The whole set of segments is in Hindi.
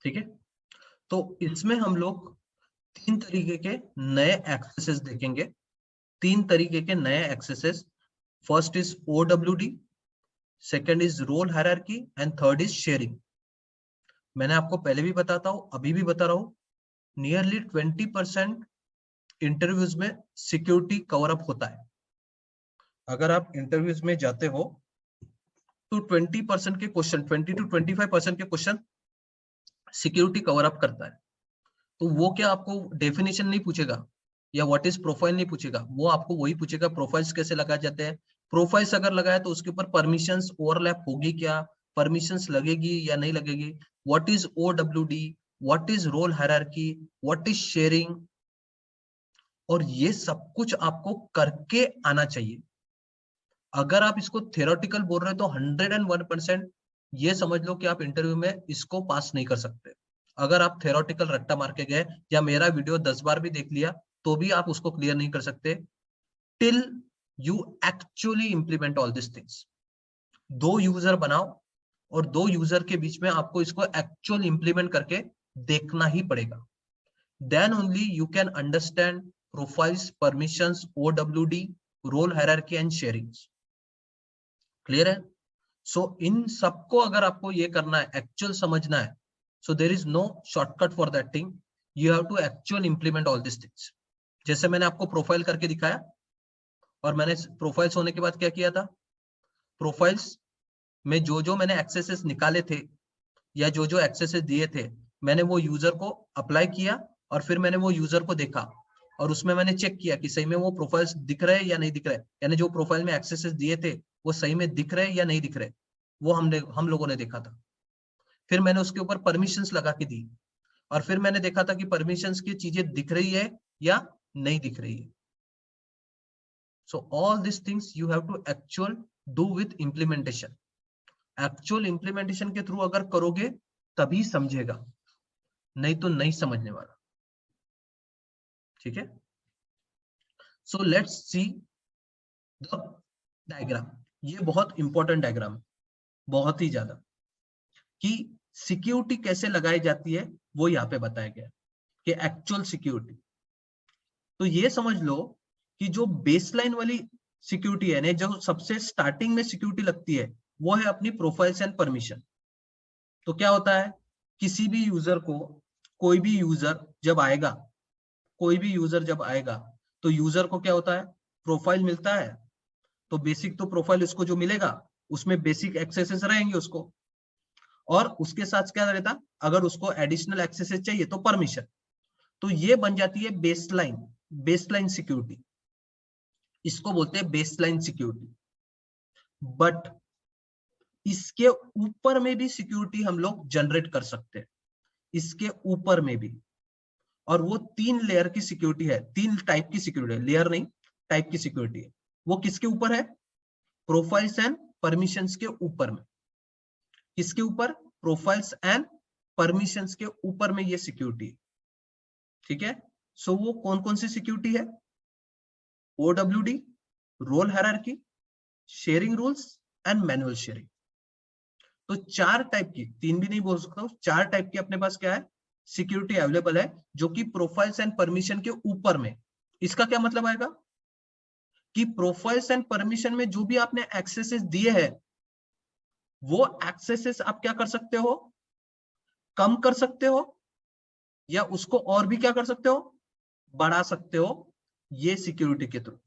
ठीक है, तो इसमें हम लोग 3 तरीके के नए एक्सेसेस देखेंगे, 3 तरीके के नए accesses. First is OWD, second is role hierarchy and third is sharing. मैंने आपको पहले भी बताता हूं, अभी भी बता रहा हूं, नियरली 20% इंटरव्यूज में सिक्योरिटी कवर अप होता है। अगर आप इंटरव्यूज में जाते हो तो 20% के क्वेश्चन, 20 to 25% के क्वेश्चन सिक्योरिटी कवर अप करता है। तो वो क्या आपको डेफिनेशन नहीं पूछेगा या व्हाट इज प्रोफाइल नहीं पूछेगा, वो आपको वही पूछेगा प्रोफाइल्स कैसे लगाए जाते हैं। प्रोफाइल्स अगर लगाए तो उसके ऊपर परमिशंस ओवरलैप होगी क्या, परमिशंस लगेगी या नहीं लगेगी, what is OWD, what is role hierarchy, what is sharing, और ये सब कुछ आपको करके आना चाहिए। अगर आप इसको थियोरेटिकल बोल रहे हो तो 101% ये समझ लो कि आप इंटरव्यू में इसको पास नहीं कर सकते। अगर आप थियोरेटिकल रट्टा मार के गए या मेरा वीडियो 10 बार भी देख लिया तो भी आप उसको क्लियर नहीं कर सकते till you actually implement all this things. 2 user बनाओ और 2 यूजर के बीच में आपको इसको एक्चुअल इंप्लीमेंट करके देखना ही पड़ेगा। Then only you can understand profiles, permissions, OWD, role hierarchy and sharings. Clear है? सो इन सबको अगर आपको ये करना है, एक्चुअल समझना है, so there is no shortcut for that thing, you have to actual implement all this things. जैसे मैंने आपको प्रोफाइल करके दिखाया, और मैंने प्रोफाइल्स होने के बाद क्या किया था, प्रोफाइल्स में जो जो मैंने एक्सेसेस निकाले थे या जो जो एक्सेसेस दिए थे, मैंने वो यूजर को अप्लाई किया और फिर मैंने वो यूजर को देखा और उसमें मैंने चेक किया कि सही में वो प्रोफाइल्स दिख रहे हैं या नहीं दिख रहे, यानी जो प्रोफाइल में एक्सेसेस दिए थे वो सही में दिख रहे या नहीं दिख रहे, वो हम लोगों ने देखा था। फिर मैंने उसके ऊपर परमिशंस लगा के दी और फिर मैंने देखा था कि परमिशंस की चीजें दिख रही है या नहीं दिख रही है। So all this things you have to actual do with implementation. Actual implementation के थ्रू अगर करोगे तभी समझेगा, नहीं तो नहीं समझने वाला। ठीक है, so let's see the diagram. ये बहुत इंपॉर्टेंट डायग्राम है, बहुत ही ज्यादा, कि सिक्योरिटी कैसे लगाई जाती है वो यहाँ पे बताया गया कि एक्चुअल सिक्योरिटी। तो ये समझ लो कि जो बेसलाइन वाली सिक्योरिटी है ना, जो सबसे स्टार्टिंग में सिक्योरिटी लगती है, वो है अपनी प्रोफाइल्स एंड परमिशन। तो क्या होता है, किसी भी यूजर को, कोई भी यूजर जब आएगा, कोई भी यूजर जब आएगा तो यूजर को क्या होता है, प्रोफाइल मिलता है। तो बेसिक तो प्रोफाइल उसको जो मिलेगा उसमें बेसिक एक्सेसेस रहेंगे उसको, और उसके साथ क्या रहता, अगर उसको एडिशनल एक्सेसेस चाहिए तो परमिशन। तो ये बन जाती है बेसलाइन, बेसलाइन सिक्योरिटी, इसको बोलते हैं बेसलाइन सिक्योरिटी। बट इसके ऊपर में भी सिक्योरिटी हम लोग जनरेट कर सकते हैं, इसके ऊपर में भी। और वो 3 लेयर की सिक्योरिटी है, 3 टाइप की सिक्योरिटी है, लेयर नहीं, टाइप की सिक्योरिटी है। वो किसके ऊपर है, प्रोफाइल्स एंड परमिशंस के ऊपर में। किसके ऊपर, प्रोफाइल्स एंड परमिशंस के ऊपर में ये सिक्योरिटी है। ठीक है, सो वो कौन कौन सी सिक्योरिटी है, OWD, role hierarchy, sharing rules and manual sharing. तो 4 टाइप की, 3 भी नहीं बोल सकता हूं, 4 टाइप की अपने पास क्या है, सिक्योरिटी अवेलेबल है, जो कि प्रोफाइल्स एंड परमिशन के ऊपर में। इसका क्या मतलब आएगा कि प्रोफाइल्स एंड परमिशन में जो भी आपने एक्सेसेस दिए हैं, वो एक्सेसेस आप क्या कर सकते हो, कम कर सकते हो, या उसको और भी क्या कर सकते हो, बढ़ा सकते हो, ये सिक्योरिटी के थ्रू।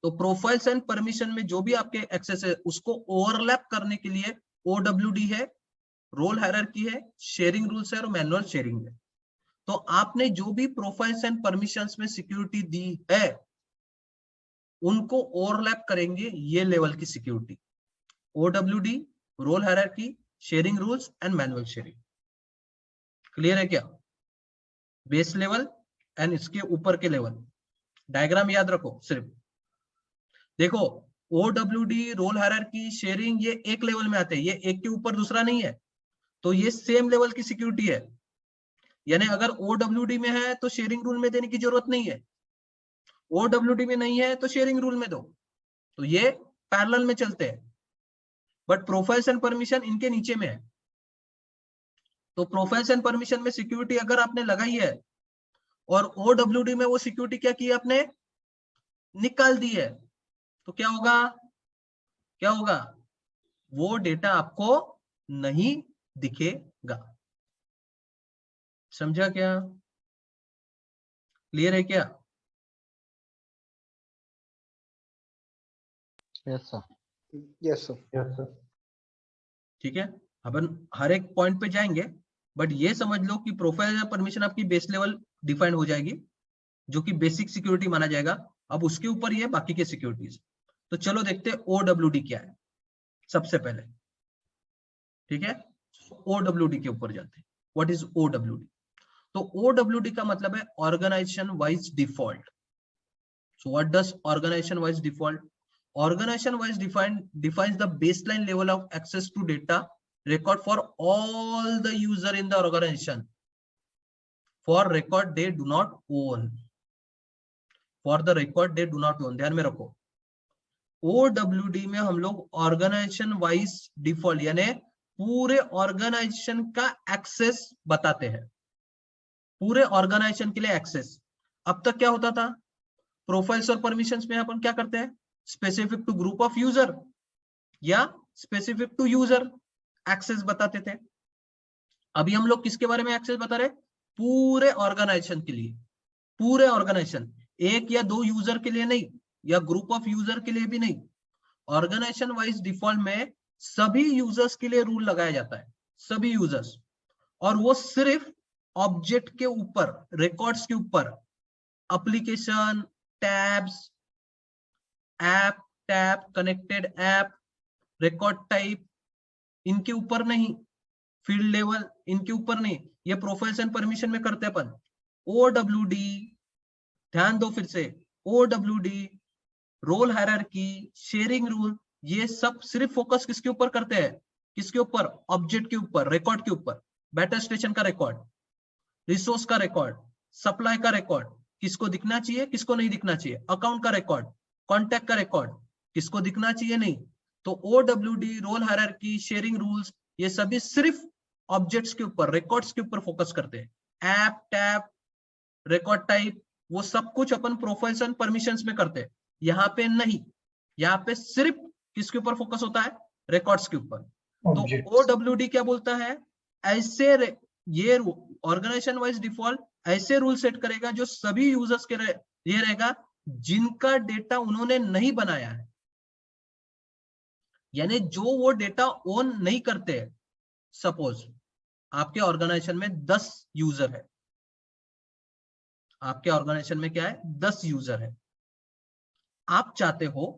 तो प्रोफाइल्स एंड परमिशन में जो भी आपके एक्सेस है उसको ओवरलैप करने के लिए OWD है, रोल हायरार्की है, शेयरिंग रूल्स है और मैनुअल शेयरिंग है। तो आपने जो भी प्रोफाइल्स एंड परमिशंस में सिक्योरिटी दी है उनको ओवरलैप करेंगे ये लेवल की security, OWD, role hierarchy, sharing rules and manual sharing. Clear है क्या, बेस लेवल एंड इसके ऊपर के लेवल। डायग्राम याद रखो सिर्फ, देखो OWD, रोल हायरार्की, शेयरिंग, ये एक लेवल में आते हैं, ये एक के ऊपर दूसरा नहीं है। तो ये सेम लेवल की सिक्योरिटी है, यानी अगर OWD में है तो शेयरिंग रूल में देने की जरूरत नहीं है, OWD में नहीं है तो शेयरिंग रूल में दो, तो ये पैरेलल में चलते हैं। बट प्रोफाइल्स एंड परमिशन इनके नीचे में है, तो प्रोफाइल्स एंड परमिशन में सिक्योरिटी अगर आपने लगाई है और OWD में वो सिक्योरिटी क्या की आपने, निकाल दी है, तो क्या होगा, क्या होगा, वो डेटा आपको नहीं दिखेगा। समझा क्या, क्लियर है क्या? Yes sir. Yes sir. Yes sir. ठीक है, अपन हर एक पॉइंट पे जाएंगे, बट ये समझ लो कि प्रोफाइल या परमिशन आपकी बेस लेवल डिफाइन हो जाएगी, जो कि बेसिक सिक्योरिटी माना जाएगा। अब उसके ऊपर ये बाकी के सिक्योरिटीज। तो चलो देखते हैं OWD क्या है सबसे पहले। ठीक है, OWD के ऊपर जाते हैं। What is OWD? तो OWD का मतलब है organisation wise default. So what does organisation wise default? Organization wise defines the baseline level of access to data record for all the user in the organization for record they do not own. For the record they do not own, ध्यान में रखो। OWD में हम लोग ऑर्गेनाइजेशन वाइज डिफॉल्ट यानी पूरे ऑर्गेनाइजेशन का एक्सेस बताते हैं, पूरे ऑर्गेनाइजेशन के लिए एक्सेस। अब तक क्या होता था, प्रोफाइल्स और परमिशंस में अपन क्या करते हैं, specific to group of user या स्पेसिफिक टू यूजर एक्सेस बताते थे। अभी हम लोग किसके बारे में एक्सेस बता रहे, पूरे ऑर्गेनाइजेशन के लिए, पूरे ऑर्गेनाइजेशन, एक या दो यूजर के लिए नहीं, या ग्रुप ऑफ यूजर के लिए भी नहीं। ऑर्गेनाइजेशन वाइज डिफॉल्ट में सभी यूजर्स के लिए रूल लगाया जाता है, सभी यूजर्स, और वो सिर्फ ऑब्जेक्ट के ऊपर, रिकॉर्ड्स के ऊपर, application, tabs, app, tab, connected app, record type, इनके ऊपर नहीं, फील्ड लेवल इनके ऊपर नहीं। ये प्रोफाइल्स एंड परमिशन में करते हैं अपन। OWD, ध्यान दो फिर से, OWD, role hierarchy, sharing rule, ये सब सिर्फ फोकस किसके ऊपर करते हैं, किसके ऊपर, ऑब्जेक्ट के ऊपर, रिकॉर्ड के ऊपर। बैटर स्टेशन का रिकॉर्ड, रिसोर्स का रिकॉर्ड, सप्लाई का रिकॉर्ड, किसको दिखना चाहिए किसको नहीं दिखना चाहिए, अकाउंट का रिकॉर्ड, कॉन्टैक्ट का रिकॉर्ड, किसको दिखना चाहिए नहीं। तो OWD, role hierarchy, sharing rules, ये सभी सिर्फ ऑब्जेक्ट्स के ऊपर, रिकॉर्ड्स के ऊपर फोकस करते हैं। ऐप, टैब, रिकॉर्ड टाइप, वो सब कुछ अपन प्रोफाइल्स एंड परमिशंस में करते हैं, यहाँ पे नहीं। यहाँ पे सिर्फ किसके ऊपर फोकस होता है, रिकॉर्ड्स के ऊपर। तो OWD क्या बोलता है, ऐसे ये ऑर्गेनाइजेशन वाइज डिफॉल्ट ऐसे रूल सेट करेगा जो सभी यूजर्स के ये रहेगा जिनका डेटा उन्होंने नहीं बनाया है, यानी जो वो डेटा ओन नहीं करते हैं। सपोज आपके ऑर्गेनाइजेशन में 10 यूजर है, आपके ऑर्गेनाइजेशन में क्या है, 10 यूजर है। आप चाहते हो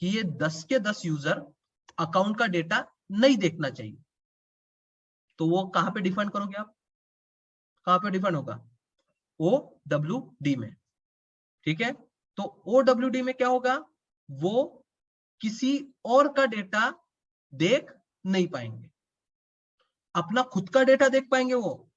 कि ये 10 के 10 यूजर अकाउंट का डेटा नहीं देखना चाहिए, तो वो कहां पे डिफाइन करोगे आप, कहां पे डिफाइन होगा, OWD में। ठीक है, तो OWD में क्या होगा, वो किसी और का डेटा देख नहीं पाएंगे, अपना खुद का डेटा देख पाएंगे वो,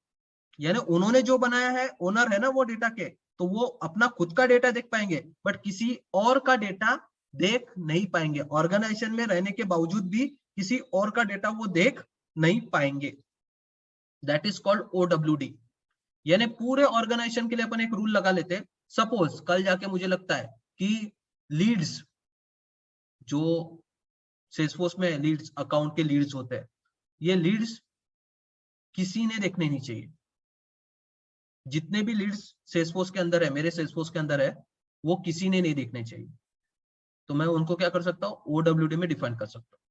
यानी उन्होंने जो बनाया है, ओनर है ना वो डेटा के, तो वो अपना खुद का डेटा देख पाएंगे, बट किसी और का डेटा देख नहीं पाएंगे। ऑर्गेनाइजेशन में रहने के बावजूद भी किसी और का डेटा वो देख नहीं पाएंगे। That is called OWD। यानी पूरे ऑर्गेनाइजेशन के लिए अपन एक रूल लगा लेते हैं। सपोज कल जाके मुझे लगता है कि लीड्स, जो सेल्सफोर्स में लीड्स, अकाउंट के लीड्स होते हैं, ये लीड्स किसी ने देखने नहीं चाहिए। जितने भी लीड्स सेल्सफोर्स के अंदर है, मेरे सेल्सफोर्स के अंदर है, वो किसी ने नहीं देखने चाहिए। तो मैं उनको क्या कर सकता हूँ, OWD में डिफाइन कर सकता हूँ।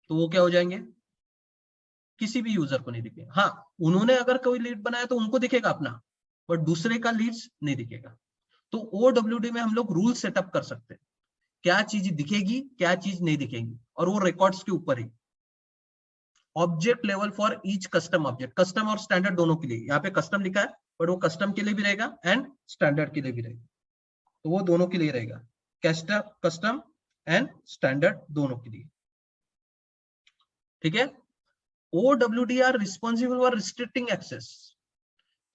तो वो क्या हो जाएंगे, किसी भी यूजर को नहीं दिखेगा। हाँ, उन्होंने अगर कोई लीड बनाया तो उनको दिखेगा अपना, बट दूसरे का लीड्स नहीं दिखेगा। तो OWD में हम लोग रूल सेटअप कर सकते हैं, क्या चीज दिखेगी क्या चीज नहीं दिखेगी, और वो रिकॉर्ड्स के ऊपर ही। Object level for each custom object, custom और स्टैंडर्ड दोनों के लिए, यहाँ पे कस्टम लिखा है बट वो कस्टम के लिए भी रहेगा एंड स्टैंडर्ड के लिए भी रहेगा, तो वो दोनों के लिए रहेगा, कस्टम एंड स्टैंडर्ड दोनों के लिए। ठीक है, OWD are responsible for restricting access.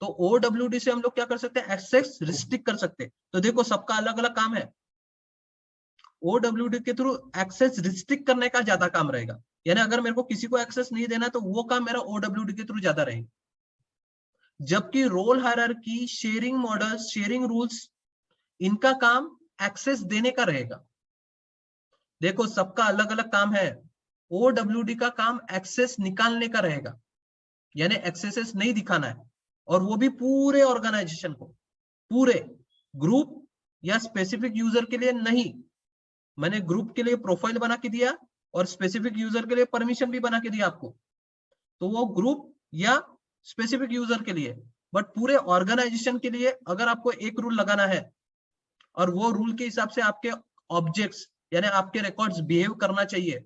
तो OWD से हम लोग क्या कर सकते हैं, एक्सेस रिस्ट्रिक्ट कर सकते हैं। तो देखो सबका अलग अलग काम है। OWD के थ्रू एक्सेस रिस्ट्रिक्ट करने का ज्यादा काम रहेगा, यानी अगर मेरे को किसी को एक्सेस नहीं देना तो वो काम मेरा OWD के थ्रू ज्यादा रहेगा। जबकि role hierarchy, sharing models, sharing rules, इनका काम एक्सेस देने का रहेगा। देखो सबका अलग अलग काम है। OWD का काम एक्सेस निकालने का रहेगा, यानी एक्सेसेस नहीं दिखाना है, और वो भी पूरे ऑर्गेनाइजेशन को, पूरे ग्रुप या स्पेसिफिक यूजर के लिए नहीं। मैंने ग्रुप के लिए प्रोफाइल बना के दिया और स्पेसिफिक यूजर के लिए परमिशन भी बना के दिया आपको, तो वो ग्रुप या स्पेसिफिक यूजर के लिए, बट पूरे ऑर्गेनाइजेशन के लिए अगर आपको एक रूल लगाना है और वो रूल के हिसाब से आपके ऑब्जेक्ट्स यानी आपके रिकॉर्ड्स बिहेव करना चाहिए,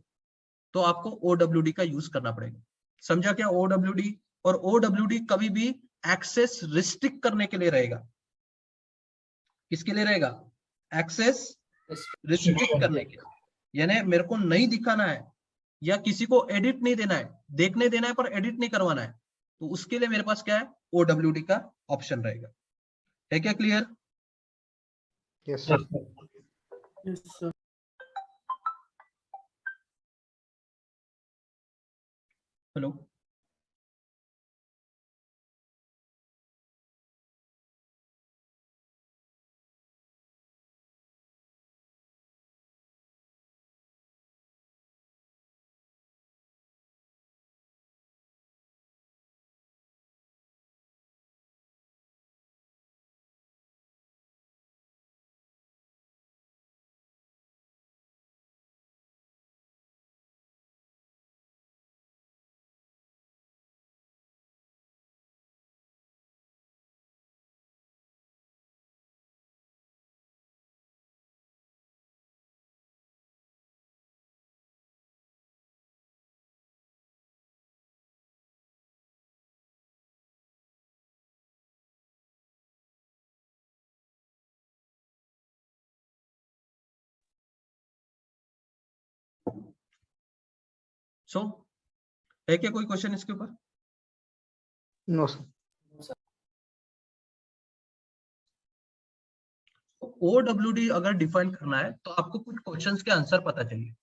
तो आपको OWD का यूज करना पड़ेगा। समझा क्या OWD? और OWD कभी भी एक्सेस रिस्ट्रिक्ट करने के लिए रहेगा। किसके लिए रहेगा? एक्सेस रिस्ट्रिक्ट करने के, यानी मेरे को नहीं दिखाना है या किसी को एडिट नहीं देना है, देखने देना है पर एडिट नहीं करवाना है, तो उसके लिए मेरे पास क्या है? OWD का ऑप्शन रहेगा। है क्या clear? Yes sir. Hello, so है क्या कोई क्वेश्चन इसके ऊपर? No sir. OWD अगर डिफाइन करना है तो आपको कुछ क्वेश्चंस के आंसर पता चाहिए।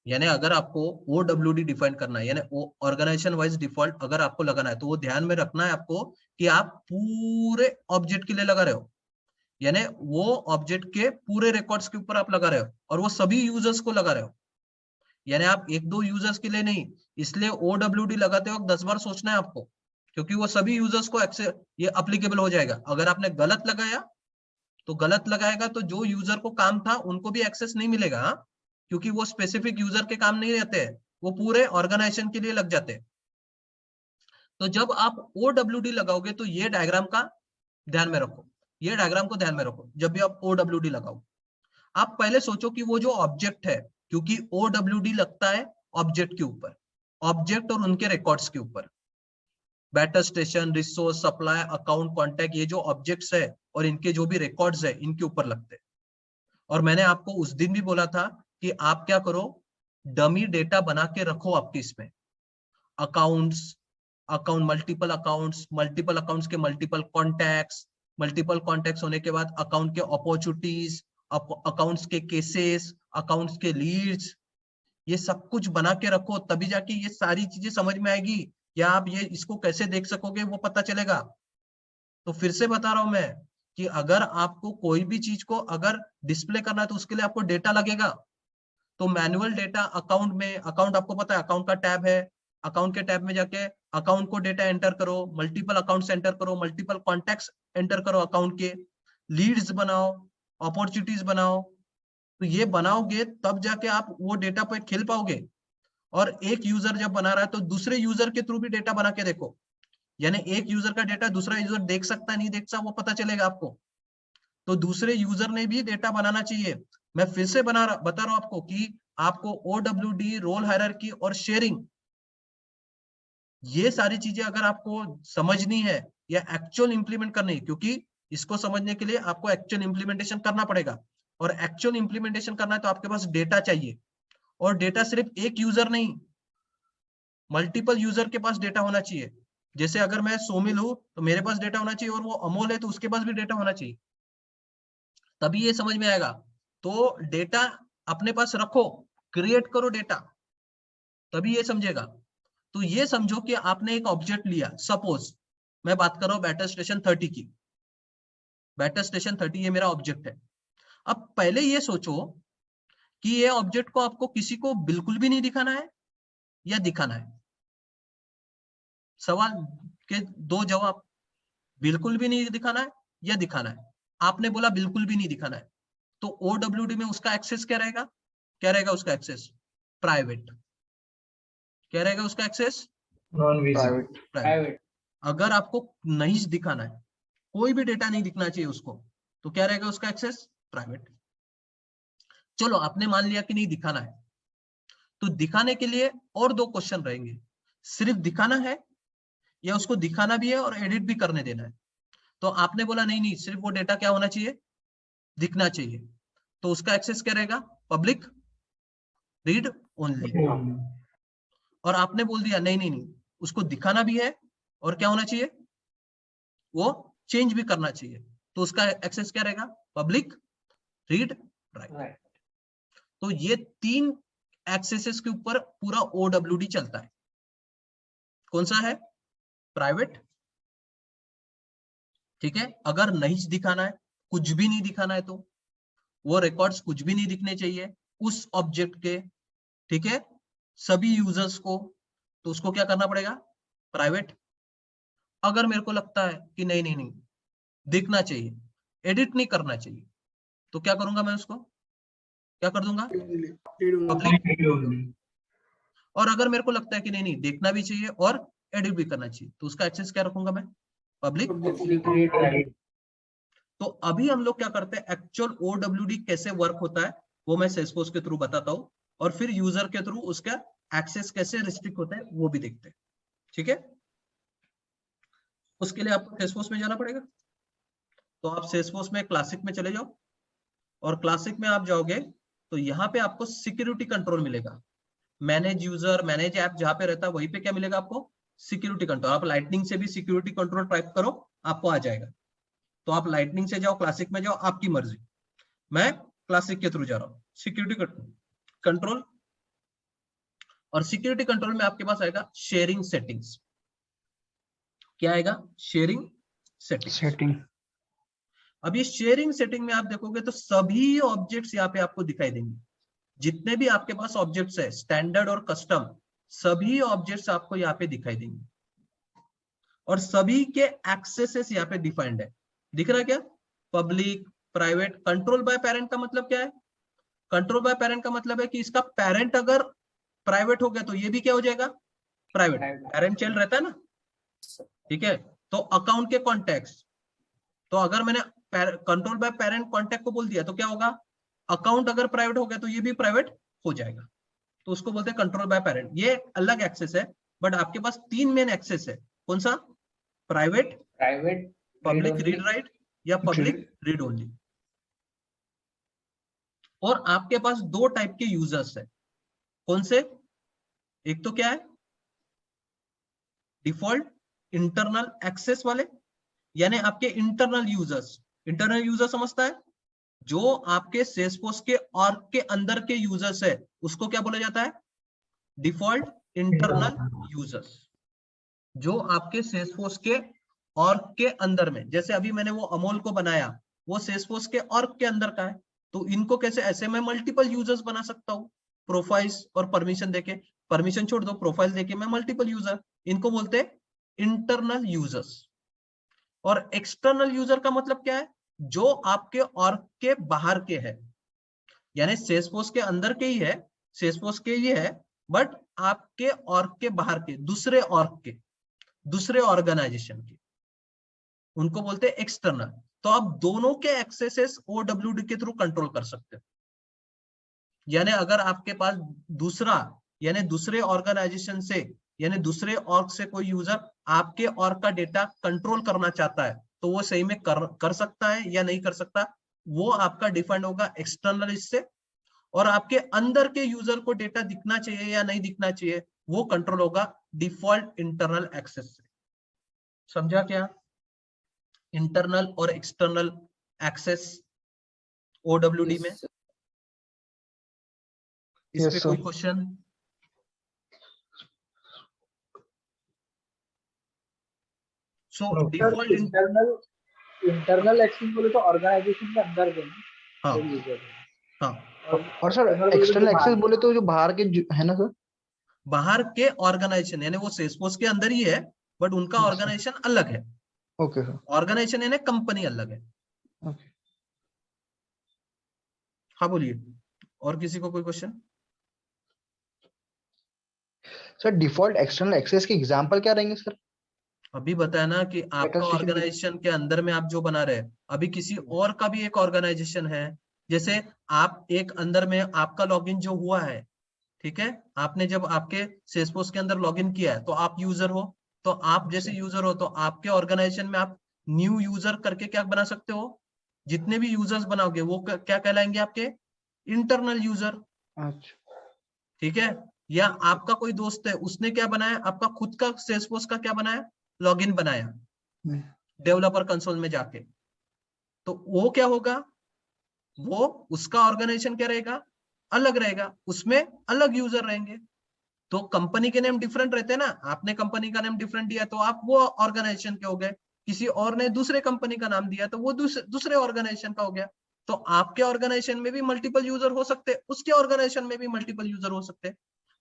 यानी अगर आपको OWD डिफाइन करना है, यानी ऑर्गेनाइजेशन वाइज डिफॉल्ट अगर आपको लगाना है, तो वो ध्यान में रखना है आपको कि आप पूरे ऑब्जेक्ट के लिए लगा रहे हो, यानी वो ऑब्जेक्ट के पूरे रिकॉर्ड्स के ऊपर आप लगा रहे हो और वो सभी यूजर्स को लगा रहे हो, यानी आप एक दो यूजर्स के लिए नहीं। इसलिए OWD लगाते वक्त 10 बार सोचना है आपको, क्योंकि वो सभी यूजर्स को ये अप्लीकेबल हो जाएगा। अगर आपने गलत लगाया तो गलत लगाएगा तो जो यूजर को काम था उनको भी एक्सेस नहीं मिलेगा, हाँ? क्योंकि वो स्पेसिफिक यूजर के काम नहीं रहते हैं, वो पूरे ऑर्गेनाइजेशन के लिए लग जाते हैं। तो जब आप OWD लगाओगे तो ये डायग्राम का ध्यान में रखो, ये डायग्राम को ध्यान में रखो। जब भी आप OWD लगाओ, आप पहले सोचो कि वो जो ऑब्जेक्ट है, क्योंकि OWD लगता है ऑब्जेक्ट के ऊपर, ऑब्जेक्ट और उनके रिकॉर्ड्स के ऊपर। Better station, resource, supply, account, contact, ये जो ऑब्जेक्ट्स है और इनके जो भी रिकॉर्ड्स है, इनके ऊपर लगते हैं। और मैंने आपको उस दिन भी बोला था कि आप क्या करो, डमी डेटा बना के रखो आपके इसमें। अकाउंट्स, मल्टीपल अकाउंट्स के मल्टीपल कॉन्टैक्ट्स होने के बाद अकाउंट के अपॉर्चुनिटीज, अकाउंट्स के केसेस, अकाउंट्स के लीड्स, ये सब कुछ बना के रखो, तभी जाके ये सारी चीजें समझ में आएगी, या आप ये इसको कैसे देख सकोगे वो पता चलेगा। तो फिर से बता रहा हूं मैं कि अगर आपको कोई भी चीज को अगर डिस्प्ले करना है तो उसके लिए आपको डेटा लगेगा। तो मैनुअल डेटा अकाउंट में, अकाउंट आपको पता है अकाउंट का टैब है, अकाउंट के टैब में जाके अकाउंट को डेटा एंटर करो, मल्टीपल अकाउंट्स एंटर करो, मल्टीपल कॉन्टैक्ट्स एंटर करो अकाउंट के, लीड्स बनाओ, अपॉर्चुनिटीज बनाओ। तो ये बनाओगे तब जाके आप वो डेटा पे खेल पाओगे। और एक यूजर जब बना रहा है तो दूसरे यूजर के थ्रू भी डेटा बना के देखो, यानी एक यूजर का डेटा दूसरा यूजर देख सकता है नहीं देख सकता वो पता चलेगा आपको। तो दूसरे यूजर ने भी डेटा बनाना चाहिए। मैं फिर से बता रहा हूं आपको कि आपको OWD, रोल हायरार्की और शेयरिंग, ये सारी चीजें अगर आपको समझनी है या एक्चुअल इंप्लीमेंट करनी है, क्योंकि इसको समझने के लिए आपको एक्चुअल इंप्लीमेंटेशन करना पड़ेगा, और एक्चुअल इंप्लीमेंटेशन करना है तो आपके पास डेटा चाहिए। और डेटा सिर्फ एक यूजर नहीं, मल्टीपल यूजर के पास डेटा होना चाहिए। जैसे अगर मैं सोमिल हूं तो मेरे पास डेटा होना चाहिए, और वो अमोल है तो उसके पास भी डेटा होना चाहिए, तभी ये समझ में आएगा। तो डेटा अपने पास रखो, क्रिएट करो डेटा, तभी ये समझेगा। तो ये समझो कि आपने एक ऑब्जेक्ट लिया, सपोज मैं बात कर रहा हूं बैटर स्टेशन 30 की, बैटर स्टेशन 30 ये मेरा ऑब्जेक्ट है। अब पहले ये सोचो कि ये ऑब्जेक्ट को आपको किसी को बिल्कुल भी नहीं दिखाना है या दिखाना है। सवाल के दो जवाब, बिल्कुल भी नहीं दिखाना है या दिखाना है। आपने बोला बिल्कुल भी नहीं दिखाना है, तो OWD में उसका एक्सेस क्या रहेगा? क्या रहेगा उसका एक्सेस? प्राइवेट। क्या रहेगा उसका access? Non visible. Private. Private. अगर आपको नहीं दिखाना है, कोई भी डेटा नहीं दिखना चाहिए उसको, तो क्या रहेगा उसका एक्सेस? प्राइवेट। चलो आपने मान लिया कि नहीं दिखाना है, तो दिखाने के लिए और दो क्वेश्चन रहेंगे, सिर्फ दिखाना है या उसको दिखाना भी है और एडिट भी करने देना है। तो आपने बोला नहीं नहीं, सिर्फ वो डेटा क्या होना चाहिए? दिखना चाहिए। तो उसका एक्सेस क्या रहेगा? Public read only. और आपने बोल दिया नहीं नहीं नहीं, उसको दिखाना भी है और क्या होना चाहिए? वो चेंज भी करना चाहिए। तो उसका एक्सेस क्या रहेगा? Public read right. तो ये तीन एक्सेसेस के ऊपर पूरा OWD चलता है। कौन सा है? प्राइवेट, ठीक है। अगर नहीं दिखाना है, कुछ भी नहीं दिखाना है, तो वो रिकॉर्ड्स कुछ भी नहीं दिखने चाहिए उस ऑब्जेक्ट के, ठीक है, सभी यूजर्स को, तो उसको क्या करना पड़ेगा? प्राइवेट। अगर मेरे को लगता है कि नहीं नहीं नहीं, दिखना चाहिए, एडिट नहीं करना चाहिए, तो क्या करूंगा मैं? उसको क्या कर दूंगा? पब्लिक। और अगर मेरे को लगता है कि नहीं नहीं, देखना भी चाहिए और एडिट भी करना चाहिए, तो उसका एक्सेस क्या रखूंगा मैं? पब्लिक। तो अभी हम लोग क्या करते हैं, एक्चुअल OWD कैसे वर्क होता है वो मैं सेल्सफोर्स के थ्रू बताता हूँ, और फिर यूजर के थ्रू उसका एक्सेस कैसे रिस्ट्रिक्ट होता है वो भी देखते हैं, ठीक है। उसके लिए आपको सेल्सफोर्स में जाना पड़ेगा। तो आप सेल्सफोर्स में क्लासिक में चले जाओ, और क्लासिक में आप जाओगे तो यहाँ पे आपको सिक्योरिटी कंट्रोल मिलेगा। मैनेज यूजर, मैनेज ऐप जहां पे रहता है वहीं पे क्या मिलेगा आपको? Security control. आप लाइटनिंग से भी सिक्योरिटी कंट्रोल टाइप करो, आपको आ जाएगा। तो आप लाइटनिंग से जाओ, क्लासिक में जाओ, आपकी मर्जी। मैं क्लासिक के थ्रू जा रहा हूँ। सिक्योरिटी कंट्रोल, और सिक्योरिटी कंट्रोल में आपके पास आएगा शेयरिंग सेटिंग्स। क्या आएगा? Sharing setting. अब ये शेयरिंग सेटिंग में आप देखोगे तो सभी ऑब्जेक्ट्स यहाँ पे आपको दिखाई देंगे। जितने भी आपके पास ऑब्जेक्ट्स है, स्टैंडर्ड और कस्टम, सभी ऑब्जेक्ट्स आपको यहाँ पे दिखाई देंगे, और सभी के एक्सेसेस यहाँ पे डिफाइंड है। दिख रहा है क्या? Public, private. Control by parent का मतलब क्या है? कंट्रोल बाय पेरेंट का मतलब है कि इसका पेरेंट अगर प्राइवेट हो गया तो ये भी क्या हो जाएगा? प्राइवेट। पेरेंट चाइल्ड रहता है ना, ठीक है। तो अकाउंट के कॉन्टेक्ट, तो अगर मैंने कंट्रोल बाय पेरेंट कॉन्टेक्ट को बोल दिया तो क्या होगा? अकाउंट अगर प्राइवेट हो गया तो ये भी प्राइवेट हो जाएगा। तो उसको बोलते हैं कंट्रोल बाय पेरेंट। ये अलग एक्सेस है, बट आपके पास तीन मेन एक्सेस है। कौन सा? प्राइवेट, पब्लिक रीड राइट, या पब्लिक रीड ओनली। और आपके पास दो टाइप के यूजर्स है। कौन से? एक तो क्या है? डिफॉल्ट इंटरनल एक्सेस वाले, यानी आपके इंटरनल यूजर्स। इंटरनल यूजर समझता है? जो आपके सेल्सफोर्स के और के अंदर के यूजर्स है, उसको क्या बोला जाता है? Default internal users. जो आपके सेल्सफोर्स के और के अंदर में, जैसे अभी मैंने वो अमोल को बनाया, वो सेल्सफोर्स के और के अंदर का है, तो इनको कैसे? ऐसे मैं मल्टीपल यूजर्स बना सकता हूँ, प्रोफाइल्स और परमिशन देके। परमिशन छोड़ दो, प्रोफाइल देके मैं मल्टीपल यूजर, इनको बोलते हैं इंटरनल यूजर्स। और एक्सटर्नल यूजर का मतलब क्या है? जो आपके और के बाहर के है, यानी सेल्सफोर्स के अंदर के ही है, सेल्सफोर्स के ही है, बट आपके और के बाहर के, दूसरे और के, दूसरे ऑर्गेनाइजेशन के, उनको बोलते हैं एक्सटर्नल। तो आप दोनों के एक्सेसेस OWD के थ्रू कंट्रोल कर सकते हो। यानी अगर आपके पास दूसरा, यानी दूसरे ऑर्गेनाइजेशन से, यानी दूसरे ऑर्ग से कोई यूजर आपके ऑर्ग का डेटा कंट्रोल करना चाहता है, तो वो सही में कर सकता है या नहीं कर सकता, वो आपका डिफाइंड होगा एक्सटर्नल इससे। और आपके अंदर के यूजर को डेटा दिखना चाहिए या नहीं दिखना चाहिए, वो कंट्रोल होगा डिफॉल्ट इंटरनल एक्सेस से। समझा क्या? इंटरनल और एक्सटर्नल एक्सेस OWD में। इस पे कोई question? So sir default internal access बोले तो ऑर्गेनाइजेशन के अंदर के ना, हाँ कोई यूजर है। हाँ और सर external बोले तो एक्सटर्नल जो बाहर एक्सेस के। बोले तो जो बाहर के है ना सर? बाहर के ऑर्गेनाइजेशन यानी वो सेल्सफोर्स के अंदर ही है बट उनका Yes, sir. ऑर्गेनाइजेशन अलग है। ओके सर, ऑर्गेनाइजेशन यानी कंपनी अलग है। ओके। हाँ बोलिए, और किसी को कोई क्वेश्चन? सर डिफॉल्ट एक्सटर्नल एक्सेस के एग्जांपल क्या रहेंगे सर? अभी बताया ना कि आपका Attestation के- ऑर्गेनाइजेशन के अंदर में आप जो बना रहे हैं, अभी किसी और का भी एक ऑर्गेनाइजेशन है। जैसे आप एक अंदर में आपका लॉगिन जो हुआ है, ठीक है, आपने जब आपके सेल्सफोर्स के अंदर लॉगिन किया है तो आप यूजर हो। तो आप जैसे यूजर हो तो आपके ऑर्गेनाइजेशन में आप न्यू यूजर करके क्या बना सकते हो? जितने भी यूजर्स बनाओगे वो क्या कहलाएंगे? आपके इंटरनल यूजर। अच्छा, ठीक है। या आपका कोई दोस्त है, उसने क्या बनाया, आपका खुद का सेल्सफोर्स का क्या बनाया, लॉगिन बनाया डेवलपर कंसोल में जाके, तो वो क्या होगा, वो उसका ऑर्गेनाइजेशन क्या रहेगा, अलग रहेगा, उसमें अलग यूजर रहेंगे। तो कंपनी के नेम डिफरेंट रहते हैं ना, आपने कंपनी का नेम डिफरेंट दिया तो आप वो ऑर्गेनाइजेशन के हो गए, किसी और ने दूसरे कंपनी का नाम दिया तो वो दूसरे ऑर्गेनाइजेशन का हो गया। तो आपके ऑर्गेनाइजेशन में भी मल्टीपल यूजर हो सकते हैं, उसके ऑर्गेनाइजेशन में भी मल्टीपल यूजर हो सकते हैं।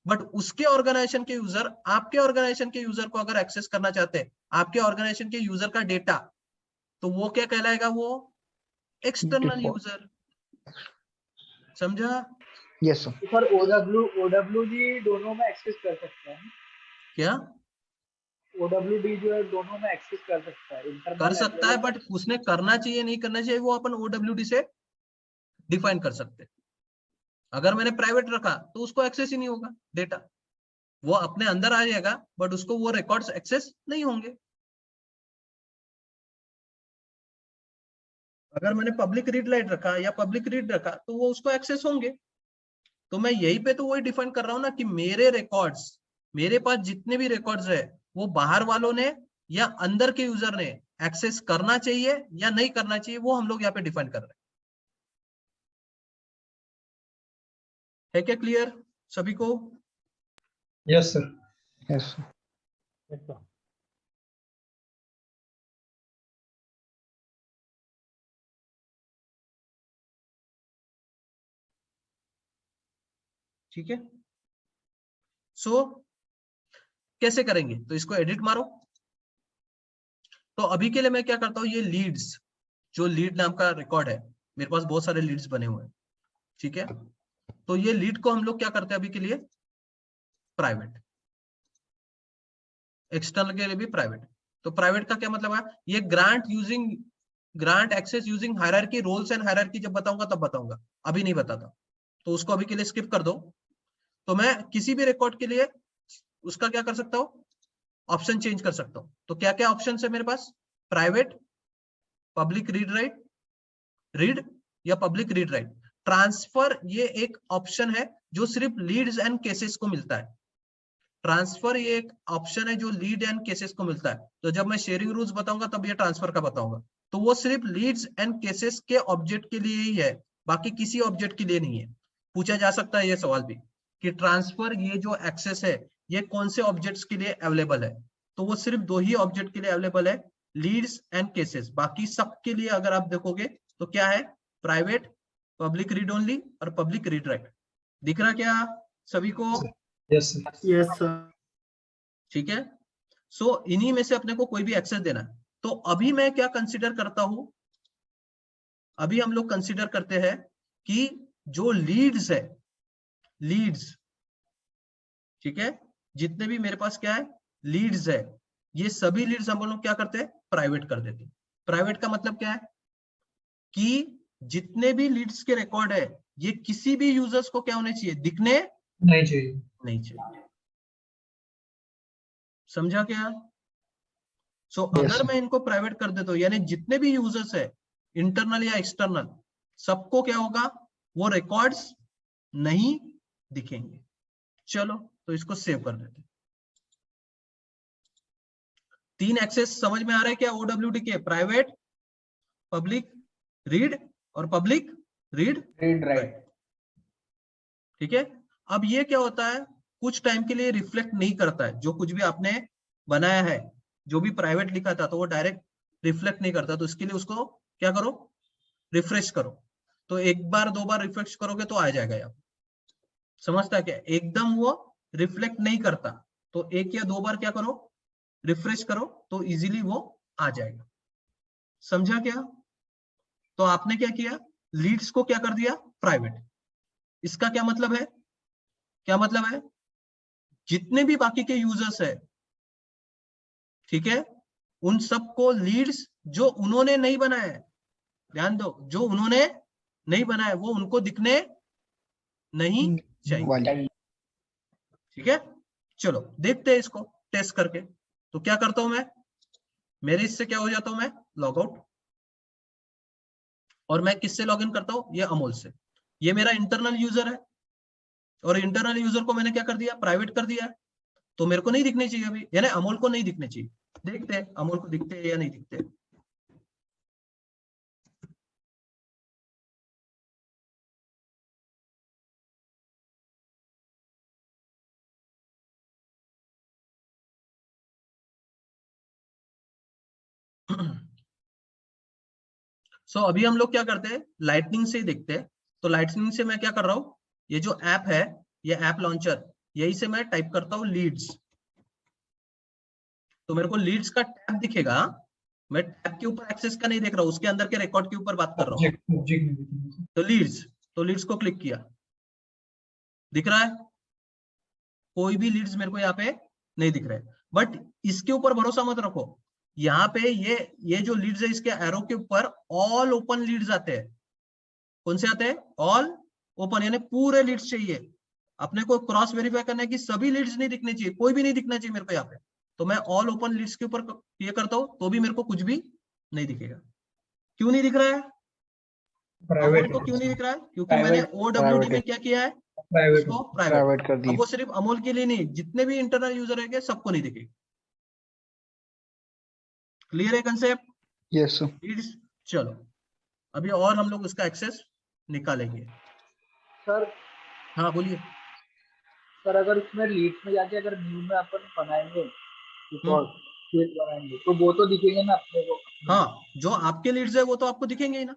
बट उसके ऑर्गेनाइजेशन के यूजर आपके ऑर्गेनाइजेशन के यूजर को अगर एक्सेस करना चाहते हैं, आपके ऑर्गेनाइजेशन के यूजर का डेटा, तो वो क्या कहलाएगा, वो एक्सटर्नल डिफॉल्ट। यूजर। समझा? Yes sir. तो सर ओडब्ल्यूडी दोनों में एक्सेस कर सकते हैं। क्या ओडब्ल्यूडी जो है दोनों में एक्सेस कर सकता है, कर इंटरनल सकता है, बट उसने करना चाहिए नहीं करना चाहिए वो अपन ओडब्ल्यूडी से डिफाइन कर सकते हैं। अगर मैंने प्राइवेट रखा तो उसको एक्सेस ही नहीं होगा डेटा, वो अपने अंदर आ जाएगा बट उसको वो रिकॉर्ड्स एक्सेस नहीं होंगे। अगर मैंने पब्लिक रीड राइट रखा या पब्लिक रीड रखा तो वो उसको एक्सेस होंगे। तो मैं यही पे तो वही डिफाइन कर रहा हूं ना कि मेरे रिकॉर्ड्स, मेरे पास जितने भी रिकॉर्ड्स है वो बाहर वालों ने या अंदर के यूजर ने एक्सेस करना चाहिए या नहीं करना चाहिए, वो हम लोग यहाँ पे डिफाइन कर रहे हैं। है क्या क्लियर सभी को? Yes sir. Yes sir. ठीक है। सो कैसे करेंगे, तो इसको एडिट मारो। तो अभी के लिए मैं क्या करता हूँ, ये लीड्स, जो लीड नाम का रिकॉर्ड है, मेरे पास बहुत सारे लीड्स बने हुए हैं, ठीक है। तो ये लीड को हम लोग क्या करते हैं अभी के लिए, प्राइवेट, एक्सटर्नल के लिए भी प्राइवेट। तो प्राइवेट का क्या मतलब है, ये grant access using hierarchy, roles and hierarchy जब बताऊंगा तब बताऊंगा, अभी नहीं बताता, तो उसको अभी के लिए स्किप कर दो। तो मैं किसी भी रिकॉर्ड के लिए उसका क्या कर सकता हूँ, ऑप्शन चेंज कर सकता हूँ। तो क्या क्या ऑप्शन है मेरे पास, private, public read write, read या पब्लिक रीड राइट। ट्रांसफर ये एक ऑप्शन है जो सिर्फ लीड्स एंड केसेस को मिलता है। ट्रांसफर ये एक ऑप्शन है जो लीड एंड केसेस को मिलता है। तो जब मैं शेयरिंग रूल्स बताऊंगा तब ये ट्रांसफर का बताऊंगा। तो वो सिर्फ लीड्स एंड केसेस के ऑब्जेक्ट के लिए ही है, बाकी किसी ऑब्जेक्ट के लिए नहीं है। पूछा जा सकता है ये सवाल भी कि ट्रांसफर ये जो एक्सेस है ये कौन से ऑब्जेक्ट्स के लिए अवेलेबल है। तो वो सिर्फ दो ही ऑब्जेक्ट के लिए अवेलेबल है, लीड्स एंड केसेस। बाकी सब के लिए अगर आप देखोगे तो क्या है, प्राइवेट, पब्लिक रीड ओनली और पब्लिक रीड राइट। दिख रहा क्या सभी को? Yes sir. ठीक है। सो इन्हीं में से अपने को कोई भी एक्सेस देना है। तो अभी मैं क्या कंसीडर करता हूं, अभी हम लोग कंसीडर करते हैं कि जो लीड्स है, लीड्स, ठीक है, जितने भी मेरे पास क्या है लीड्स है, ये सभी लीड्स हम लोग क्या करते हैं, प्राइवेट कर देते हैं। प्राइवेट का मतलब क्या है कि जितने भी लीड्स के रिकॉर्ड है ये किसी भी यूजर्स को क्या होने चाहिए, दिखने नहीं चाहिए। नहीं चाहिए। समझा क्या? सो यस अगर सर। मैं इनको प्राइवेट कर देता हूँ यानी जितने भी यूजर्स है, इंटरनल या एक्सटर्नल, सबको क्या होगा, वो रिकॉर्ड्स नहीं दिखेंगे। चलो तो इसको सेव कर देते हैं। 3 एक्सेस समझ में आ रहा है क्या ओडब्ल्यूडी के, प्राइवेट, पब्लिक रीड और पब्लिक रीड राइट। ठीक है। अब ये क्या होता है, कुछ टाइम के लिए रिफ्लेक्ट नहीं करता है जो कुछ भी आपने बनाया है, जो भी प्राइवेट लिखा था तो वो डायरेक्ट रिफ्लेक्ट नहीं करता, तो इसके लिए उसको क्या करो, रिफ्रेश करो। तो एक बार दो बार रिफ्रेश करोगे तो आ जाएगा यहाँ, समझता क्या, एकदम वो रिफ्लेक्ट नहीं करता, तो एक या दो बार क्या करो, रिफ्रेश करो, तो इजीली वो आ जाएगा। समझा क्या? तो आपने क्या किया, लीड्स को क्या कर दिया, प्राइवेट। इसका क्या मतलब है, क्या मतलब है, जितने भी बाकी के यूजर्स है, ठीक है, उन सबको लीड्स जो उन्होंने नहीं बनाया है, ध्यान दो, जो उन्होंने नहीं बनाया वो उनको दिखने नहीं चाहिए। वाली ठीक है, चलो देखते हैं इसको टेस्ट करके। तो क्या करता हूं मैं, मेरे इससे क्या हो जाता हूं मैं, लॉग आउट, और मैं किससे लॉगिन करता हूं, ये अमोल से। ये मेरा इंटरनल यूजर है, और इंटरनल यूजर को मैंने क्या कर दिया, प्राइवेट कर दिया है, तो मेरे को नहीं दिखने चाहिए अभी, यानी अमोल को नहीं दिखने चाहिए। देखते हैं अमोल को दिखते हैं या नहीं दिखते। सो अभी हम लोग क्या करते हैं, लाइटनिंग से ही देखते हैं। तो लाइटनिंग से मैं क्या कर रहा हूँ, ये जो ऐप है, ये ऐप लॉन्चर, यही से मैं टाइप करता हूँ लीड्स, तो मेरे को लीड्स का टैब दिखेगा। मैं टैब के ऊपर एक्सेस का नहीं देख रहा हूँ, उसके अंदर के रिकॉर्ड के ऊपर बात कर रहा हूँ। तो लीड्स को क्लिक किया, दिख रहा है, कोई भी लीड्स मेरे को यहाँ पे नहीं दिख रहे। बट इसके ऊपर भरोसा मत रखो, यहाँ पे ये जो लीड्स है, इसके एरो के ऊपर ऑल ओपन लीड्स आते हैं। कौन से आते हैं, ऑल ओपन, यानी पूरे लीड्स चाहिए। अपने को क्रॉस वेरीफाई करना है कि सभी लीड्स नहीं दिखने चाहिए, कोई भी नहीं दिखना चाहिए मेरे को यहाँ पे। तो मैं ऑल ओपन लीड्स के ऊपर ये करता हूँ, तो भी मेरे को कुछ भी नहीं दिखेगा। क्यों नहीं दिख रहा है, अमोल को क्यों नहीं दिख रहा है, क्योंकि मैंने OWD में क्या किया है, उसको प्राइवेट कर दी। अब वो सिर्फ अमोल के लिए नहीं, जितने भी इंटरनल यूजर है सबको नहीं दिखेगी। क्लियर है कंसेप्ट? यस चलो अभी और हम लोग उसका एक्सेस निकालेंगे। सर हाँ बोलिए। सर अगर इसमें लीड्स में जाके अगर न्यू में अपन बनाएंगे रिकॉर्ड फील्ड बनाएंगे तो वो तो दिखेंगे ना अपने को। हाँ, जो आपके लीड्स है वो तो आपको दिखेंगे ही ना,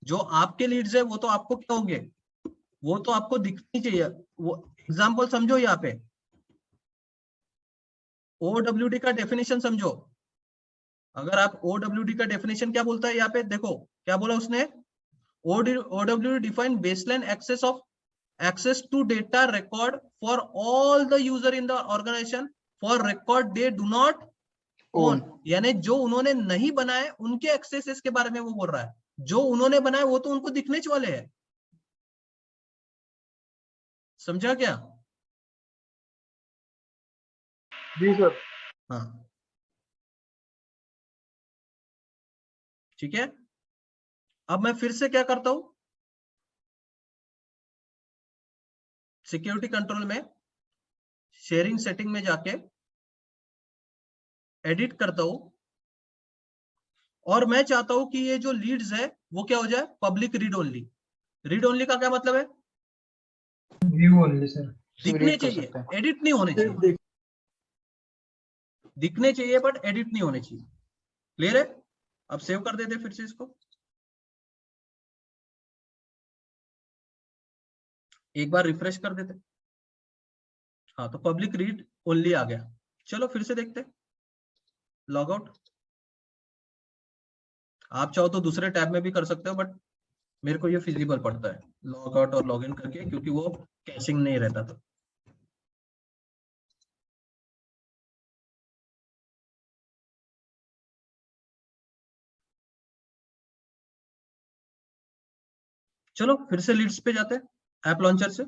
जो आपके लीड्स है वो तो आपको क्या होंगे, वो तो आपको दिखनी चाहिए। वो एग्जांपल समझो, यहाँ पे OWD का डेफिनेशन समझो। अगर आप OWD का डेफिनेशन क्या बोलता है, यहाँ पे देखो क्या बोला उसने, OWD define baseline access to data record for all the user in the organization for record they do not own, यानी जो उन्होंने नहीं बनाए उनके एक्सेसेस के बारे में वो बोल रहा है। जो उन्होंने बनाए वो तो उनको दिखने वाले हैं। समझा क्या? जी सर। हाँ ठीक है, अब मैं फिर से क्या करता हूं, सिक्योरिटी कंट्रोल में शेयरिंग सेटिंग में जाके एडिट करता हूं, और मैं चाहता हूं कि ये जो लीड्स है वो क्या हो जाए, public read only. Read only का क्या मतलब है, व्यू ओनली सर। दिखने चाहिए, एडिट नहीं होने चाहिए, दिखने चाहिए बट एडिट नहीं होने चाहिए। क्लियर है? अब सेव कर देते फिर से इसको, एक बार रिफ्रेश कर देते। हाँ तो पब्लिक रीड ओनली आ गया। चलो फिर से देखते, लॉग आउट। आप चाहो तो दूसरे टैब में भी कर सकते हो, बट मेरे को ये फिजिबल पड़ता है लॉग आउट और लॉग इन करके, क्योंकि वो कैशिंग नहीं रहता। तो चलो फिर से लीड्स पे जाते हैं ऐप लॉन्चर से।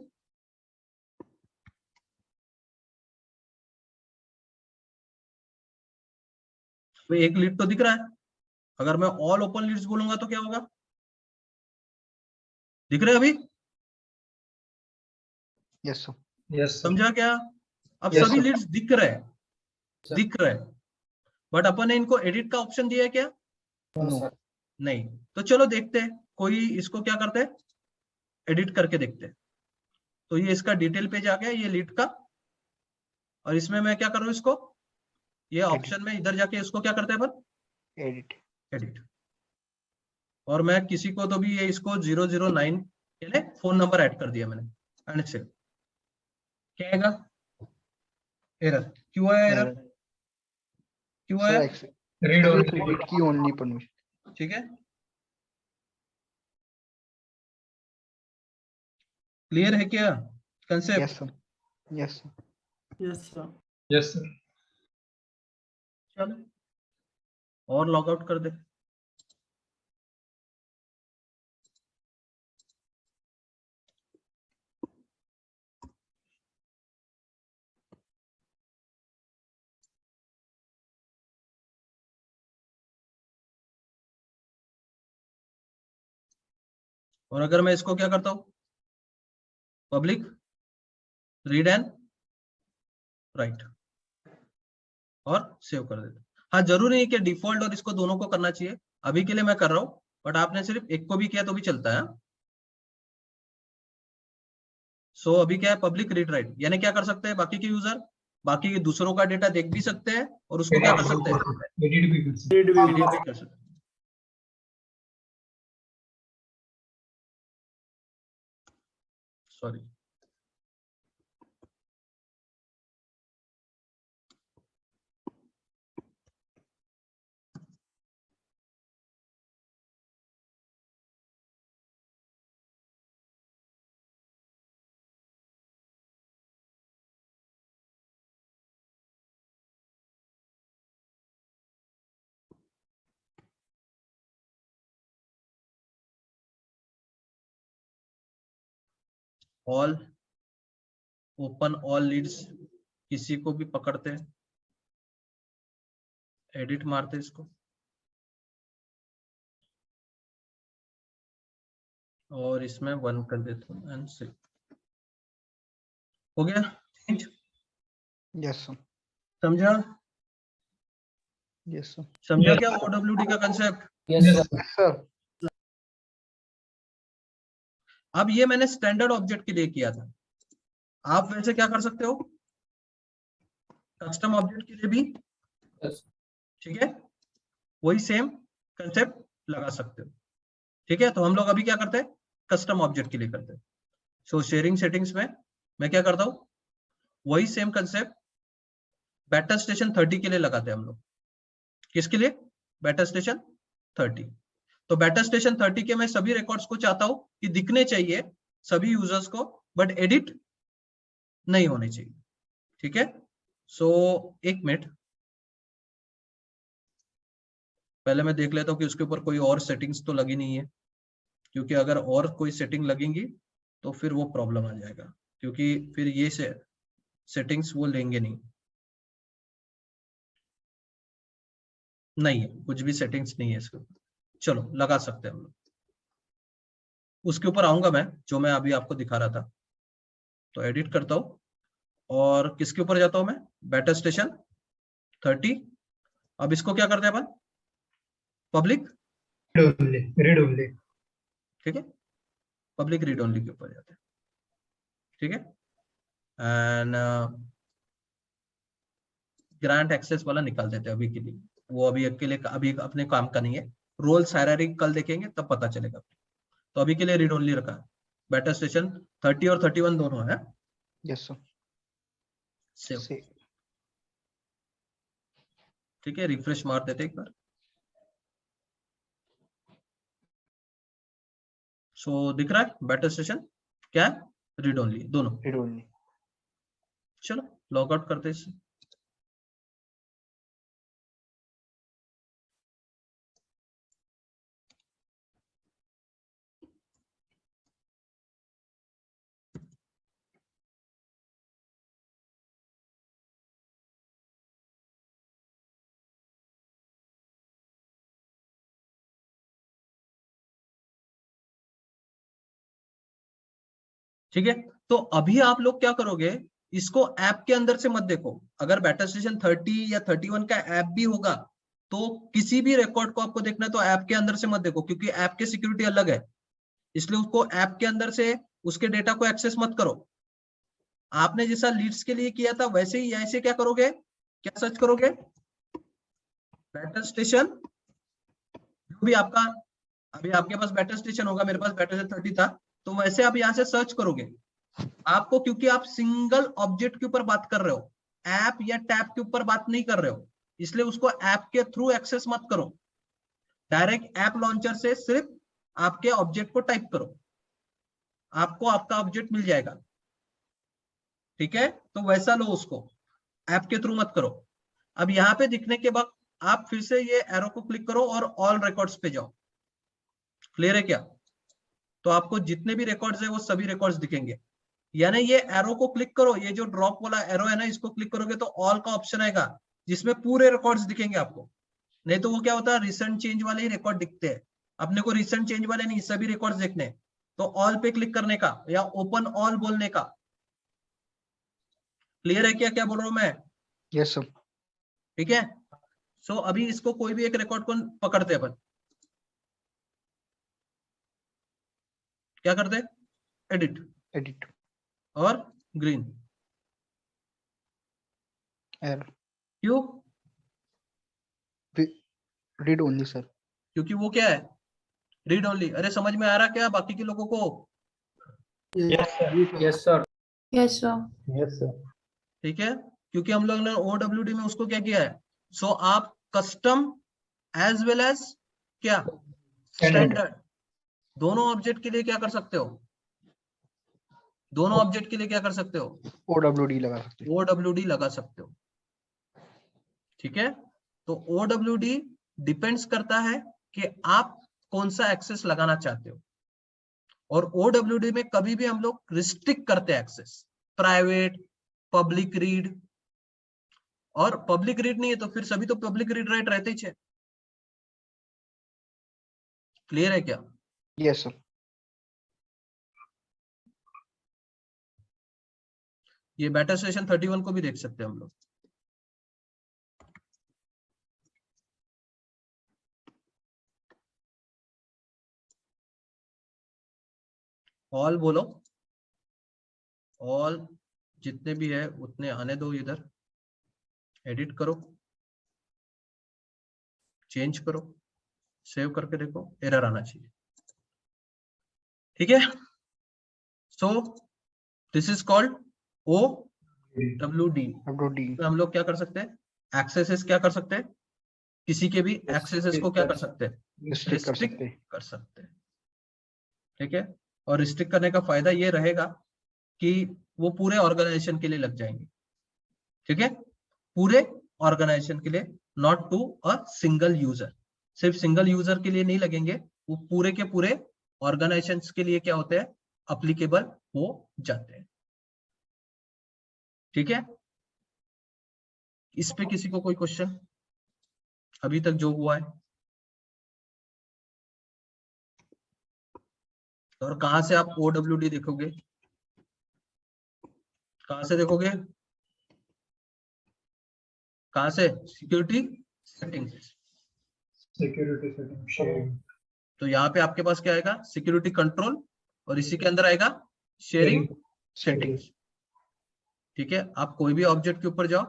तो एक लीड तो दिख रहा है, अगर मैं ऑल ओपन लीड्स बोलूंगा तो क्या होगा, दिख रहे अभी? यस यस समझा क्या? अब Yes, सभी sir. लीड्स दिख रहे हैं, बट अपन ने इनको एडिट का ऑप्शन दिया है क्या? नो नहीं। तो चलो देखते हैं, कोई इसको क्या करते हैं, एडिट करके देखते हैं। तो ये इसका डिटेल पेज आ गया, ये लीड का। और इसमें मैं क्या कर रहा हूँ, इसको ये ऑप्शन में इधर जाके इसको क्या करते हैं अपन, एडिट। एडिट। और मैं किसी को तो भी ये इसको 009 के लिए फोन नंबर ऐड कर दिया मैंने, एंड सेव। क्या आएगा, एरर। क्यों आया एरर, क्यों आया, रीड रीड की ओनली परमिशन। ठीक है, क्लियर है क्या concept? Yes sir, yes sir, yes sir. Yes sir. चलो और लॉग आउट कर दे। और अगर मैं इसको क्या करता हूं, पब्लिक रीड एंड राइट, और सेव कर देता हूं। हाँ, जरूरी नहीं कि डिफॉल्ट और इसको दोनों को करना चाहिए, अभी के लिए मैं कर रहा हूं, बट आपने सिर्फ एक को भी किया तो भी चलता है। सो अभी क्या है, पब्लिक रीड राइट, यानी क्या कर सकते हैं बाकी के यूजर, बाकी के दूसरों का डेटा देख भी सकते हैं और उसको क्या कर सकते हैं, एडिट भी कर सकते रीड भी एडिट भी कर सकते हैं। Sorry, all, open all leads, किसी को भी पकड़ते हैं, एडिट मारते हैं इसको, और इसमें 1 कर देता हूँ एंड सेव। हो गया, यस सर, समझा, यस सर, समझा क्या OWD का कंसेप्ट? Yes sir. अब ये मैंने स्टैंडर्ड ऑब्जेक्ट के लिए किया था, आप वैसे क्या कर सकते हो, कस्टम ऑब्जेक्ट के लिए भी, ठीक है, वही सेम कंसेप्ट लगा सकते हो। ठीक है, तो हम लोग अभी क्या करते हैं, कस्टम ऑब्जेक्ट के लिए करते हैं। सो शेयरिंग सेटिंग्स में मैं क्या करता हूँ, वही सेम कंसेप्ट बेटा स्टेशन 30 के लिए लगाते हैं हम लोग। किसके लिए, बेटा स्टेशन 30। तो बेटा स्टेशन 30 के मैं सभी रिकॉर्ड्स को चाहता हूं कि दिखने चाहिए सभी यूजर्स को, बट एडिट नहीं होने चाहिए। ठीक है, सो एक मिनट, पहले मैं देख लेता हूं कि उसके ऊपर कोई और सेटिंग्स तो लगी नहीं है, क्योंकि अगर और कोई सेटिंग लगेंगी तो फिर वो प्रॉब्लम आ जाएगा, क्योंकि फिर ये सेटिंग्स वो लेंगे नहीं। नहीं है, कुछ भी सेटिंग्स नहीं है इसके ऊपर। चलो लगा सकते हैं हम लोग, उसके ऊपर आऊंगा मैं, जो मैं अभी आपको दिखा रहा था। तो एडिट करता हूं और किसके ऊपर जाता हूं मैं, बेटा स्टेशन 30। अब इसको क्या करते हैं अपन, पब्लिक रीड ओनली। ठीक है, पब्लिक रीड ओनली के ऊपर जाते हैं। ठीक है, एंड ग्रांट एक्सेस वाला निकाल देते हैं अभी के लिए, वो अभी अकेले अभी अपने काम का नहीं है, रोल्स हायरार्की कल देखेंगे तब पता चलेगा। तो अभी के लिए रीड ओनली रखा है, बेटा स्टेशन 30 और 31 दोनों है। यस सर, सेव, ठीक है, रिफ्रेश मार देते एक बार। सो दिख रहा है बेटा स्टेशन क्या है, रीड ओनली दोनों। Read only. चलो लॉग आउट करते हैं इससे। ठीक है, तो अभी आप लोग क्या करोगे, इसको ऐप के अंदर से मत देखो। अगर बेटा स्टेशन 30 या 31 का ऐप भी होगा तो किसी भी रिकॉर्ड को आपको देखना है तो ऐप के अंदर से मत देखो, क्योंकि ऐप की सिक्योरिटी अलग है, इसलिए उसको ऐप के अंदर से उसके डेटा को एक्सेस मत करो। आपने जैसा लीड्स के लिए किया था वैसे ही ऐसे क्या करोगे, क्या सर्च करोगे, बैटर स्टेशन, जो भी आपका अभी आपके पास बैटर स्टेशन होगा, मेरे पास बैटर 30 था, तो वैसे आप यहाँ से सर्च करोगे। आपको, क्योंकि आप सिंगल ऑब्जेक्ट के ऊपर बात कर रहे हो, ऐप या टैब के ऊपर बात नहीं कर रहे हो, इसलिए उसको ऐप के थ्रू एक्सेस मत करो। डायरेक्ट ऐप लॉन्चर से सिर्फ आपके ऑब्जेक्ट को टाइप करो, आपको आपका ऑब्जेक्ट मिल जाएगा। ठीक है, तो वैसा लो उसको, ऐप के थ्रू मत करो। अब यहाँ पे दिखने के बाद आप फिर से ये एरो को क्लिक करो और ऑल रिकॉर्ड्स पे जाओ। क्लियर है क्या? तो आपको जितने भी रिकॉर्ड्स है वो सभी रिकॉर्ड्स दिखेंगे। यानी ये एरो को क्लिक करो, ये जो ड्रॉप वाला एरो है ना, इसको क्लिक करोगे तो ऑल का ऑप्शन आएगा जिसमें पूरे रिकॉर्ड्स दिखेंगे आपको। नहीं तो वो क्या होता है, रिसेंट चेंज वाले ही रिकॉर्ड दिखते हैं। अपने को रिसेंट चेंज वाले नहीं, सभी रिकॉर्ड्स देखने हैं, तो ऑल पे क्लिक करने का या ओपन ऑल बोलने का। क्लियर है क्या, क्या बोल रहा हूं मैं? Yes sir. ठीक है, सो अभी इसको कोई भी एक रिकॉर्ड को पकड़ते हैं अपन, क्या करते, एडिट, एडिट, और ग्रीन, एरर, क्यों? Read only sir. क्योंकि वो क्या है, रीड ओनली। अरे समझ में आ रहा क्या बाकी के लोगों को? Yes sir. Yes sir. Yes sir. ठीक है, क्योंकि हम लोग ने OWD में उसको क्या किया है, सो आप कस्टम एज वेल एज क्या, स्टैंडर्ड, दोनों ऑब्जेक्ट के लिए क्या कर सकते हो, दोनों ऑब्जेक्ट के लिए क्या कर सकते हो, OWD लगा सकते हैं। OWD लगा सकते हो। ठीक है, तो OWD डिपेंड्स करता है कि आप कौन सा एक्सेस लगाना चाहते हो। और OWD में कभी भी हम लोग रिस्ट्रिक्ट करते हैं एक्सेस, प्राइवेट, पब्लिक रीड, और पब्लिक रीड नहीं है तो फिर सभी तो पब्लिक रीड राइट रहते ही। क्लियर है क्या? Yes sir. ये बैटर स्टेशन 31 को भी देख सकते हैं हम लोग। ऑल बोलो, ऑल जितने भी है उतने आने दो इधर, एडिट करो, चेंज करो, सेव करके देखो, एरर आना चाहिए। ठीक है, so this is called OWD। हम लोग क्या कर सकते हैं, एक्सेसेस क्या कर सकते हैं, किसी के भी एक्सेसेस को क्या कर सकते हैं, रिस्ट्रिक्ट कर सकते हैं। ठीक है, और रिस्ट्रिक्ट करने का फायदा ये रहेगा कि वो पूरे ऑर्गेनाइजेशन के लिए लग जाएंगे। ठीक है, पूरे ऑर्गेनाइजेशन के लिए, not to a single user. सिर्फ सिंगल यूजर के लिए नहीं लगेंगे, वो पूरे के पूरे ऑर्गेनाइजेशंस के लिए क्या होते हैं, अप्लीकेबल हो जाते हैं। ठीक है, इस पे किसी को कोई क्वेश्चन अभी तक जो हुआ है? और कहां से आप OWD देखोगे, कहां से देखोगे, कहां से, सिक्योरिटी सेटिंग्स। सिक्योरिटी सेटिंग, तो यहाँ पे आपके पास क्या आएगा, सिक्योरिटी कंट्रोल, और इसी के अंदर आएगा शेयरिंग सेटिंग्स। ठीक है, आप कोई भी ऑब्जेक्ट के ऊपर जाओ,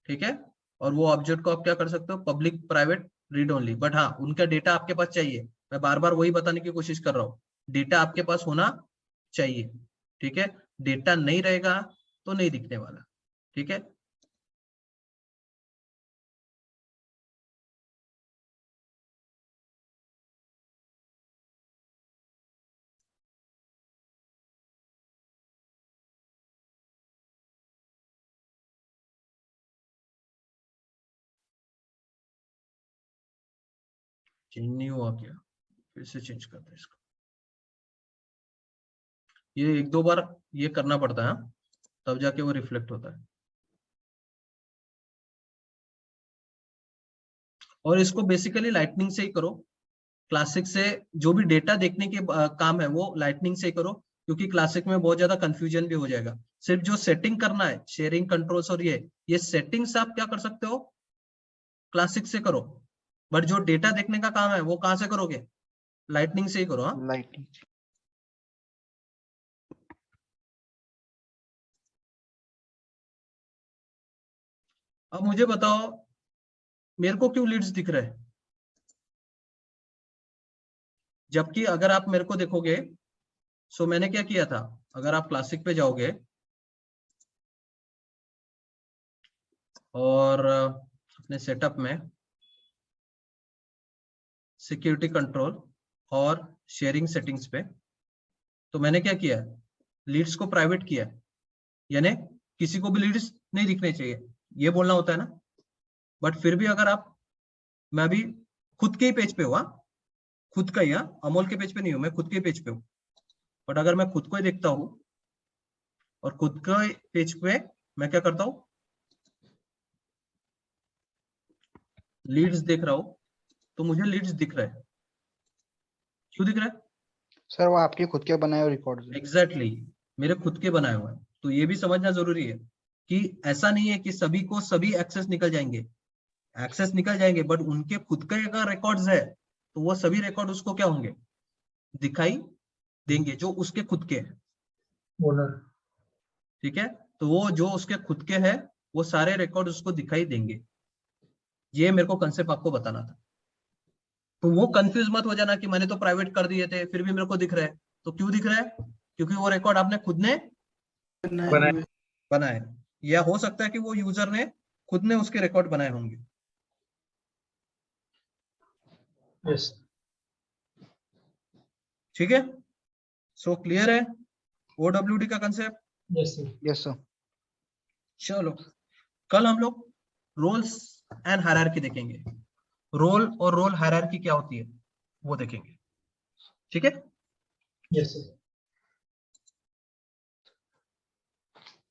ठीक है, और वो ऑब्जेक्ट को आप क्या कर सकते हो, public, private, read only. But हाँ, उनका डेटा आपके पास चाहिए। मैं बार बार वही बताने की कोशिश कर रहा हूँ, डेटा आपके पास होना चाहिए। ठीक है, डेटा नहीं रहेगा तो नहीं दिखने वाला। ठीक है, चेंज नहीं हुआ क्या, फिर से चेंज करते हैं इसको। ये एक दो बार ये करना पड़ता है, तब जाके वो रिफ्लेक्ट होता है। और इसको बेसिकली लाइटनिंग से ही करो, क्लासिक से जो भी डेटा देखने के काम है वो लाइटनिंग से ही करो, क्योंकि क्लासिक में बहुत ज्यादा कंफ्यूजन भी हो जाएगा। सिर्फ जो सेटिंग करना है, शेयरिंग कंट्रोल्स, और ये सेटिंग्स आप क्या कर सकते हो, क्लासिक से करो। बट जो डेटा देखने का काम है वो कहां से करोगे, लाइटनिंग से ही करो। हाँ, लाइटनिंग। अब मुझे बताओ मेरे को क्यों लीड्स दिख रहे हैं, जबकि अगर आप मेरे को देखोगे, सो मैंने क्या किया था, अगर आप क्लासिक पे जाओगे और अपने सेटअप में सिक्योरिटी कंट्रोल और शेयरिंग सेटिंग्स पे, तो मैंने क्या किया, लीड्स को प्राइवेट किया, यानी किसी को भी लीड्स नहीं दिखने चाहिए, ये बोलना होता है ना। बट फिर भी अगर आप, मैं अभी खुद के ही पेज पे हुआ, खुद का ही, अमोल के पेज पे नहीं हूं, मैं खुद के पेज पे हूँ, बट अगर मैं खुद को ही देखता हूं और खुद के पेज पे मैं क्या करता हूं, लीड्स देख रहा हूं, तो मुझे लीड्स दिख रहे हैं। क्यों दिख रहा है? सर वो आपके खुद के बनाए हुए रिकॉर्ड है। एग्जैक्टली, मेरे खुद के बनाए हुए हैं। तो ये भी समझना जरूरी है कि ऐसा नहीं है कि सभी को सभी एक्सेस निकल जाएंगे, एक्सेस निकल जाएंगे, बट उनके खुद के अगर रिकॉर्ड्स है तो वो सभी रिकॉर्ड उसको क्या होंगे, दिखाई देंगे, जो उसके खुद के हैं। ओनर। ठीक है, तो वो जो उसके खुद के हैं वो सारे रिकॉर्ड उसको दिखाई देंगे। ये मेरे को कंसेप्ट आपको बताना था। तो वो कंफ्यूज मत हो जाना कि मैंने तो प्राइवेट कर दिए थे फिर भी मेरे को दिख रहा है। तो क्यों दिख रहा है? क्योंकि वो रिकॉर्ड आपने खुद ने बनाए। बनाए, या हो सकता है कि वो यूजर ने खुद ने उसके रिकॉर्ड बनाए होंगे। यस। ठीक है, सो क्लियर है OWD का concept? Yes sir. Yes sir. चलो, कल हम लोग रोल्स एंड हायरार्की देखेंगे। रोल और रोल हायरार्की क्या होती है वो देखेंगे। ठीक है। Yes sir.